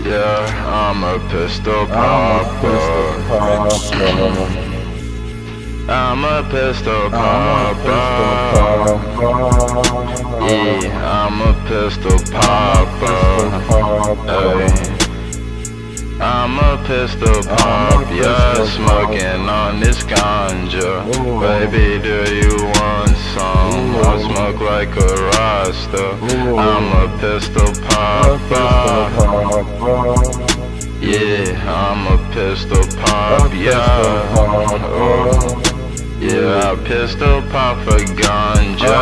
Yeah, I'm a pistol popper. I'm a pistol popper. Yeah, I'm a pistol popper. Hey. I'm a pistol pop, yeah, smoking on this ganja. Baby, do you want some? I smoke like a Rasta. I'm a pistol popper. Yeah, I'm a pistol pop, yeah. Oh. Yeah, I pistol pop for ganja,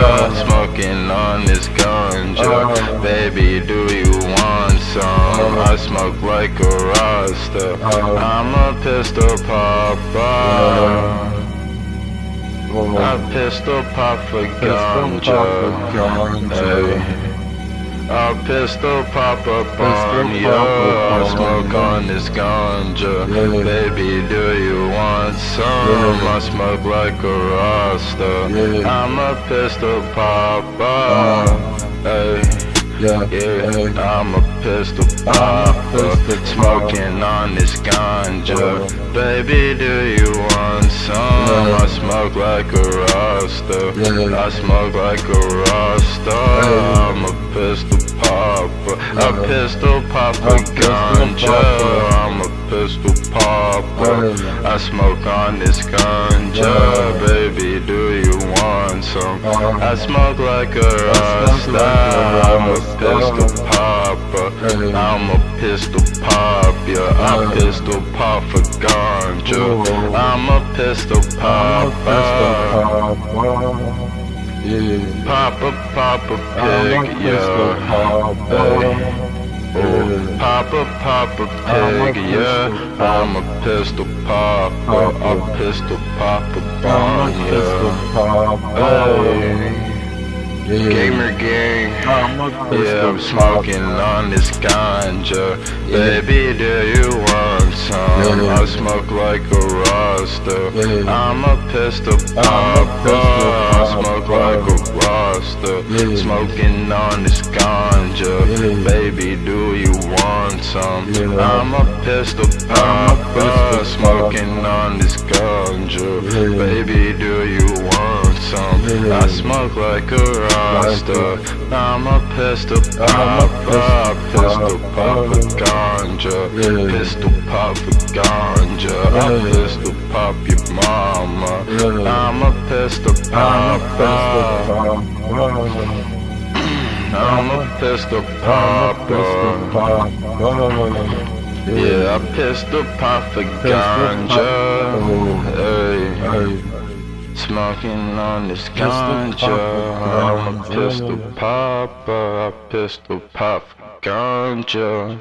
smoking on this ganja. Baby, do you want some? I smoke like a Rasta. I'm a pistol popper. I pistol pop for ganja. Hey. I pistol pop up on you. I smoke on this ganja. Baby, do you want some? I smoke like a Rasta. I'm a pistol popper. Hey. Yeah, I'm a pistol popper, smoking on this ganja. Baby, do you want some? I smoke like a Rasta. I smoke like a Rasta. I'm a pistol popper. I pistol pop for ganja. I'm a pistol popper. I smoke on this ganja. Baby, do you want some? I smoke like a Rasta. I'm a pistol popper. I'm a pistol pop, yeah. I pistol pop for ganja. I'm a pistol popper. Papa pig, yeah. Papa pig, yeah. I'm a pistol popper. A pistol popper bomb, yeah. Gamer gang, yeah, I'm smoking on this ganja. Baby, do you want some? I smoke like a Rasta. I'm a pistol popper. I smoke like a Rasta. Smoking on this ganja. Baby, do you want some? I'm a pistol popper. Smoking on this ganja. Baby, do you want some? I smoke like a Rasta. I'm a pistol popper. Pistol pop for ganja. Pistol pop for ganja. I pistol pop your mama. I'm a pistol popper. I'm a pistol popper. Yeah, I pistol pop for ganja. Hey. Smoking on this ganja. I'm a pistol popper. I pistol pop for ganja.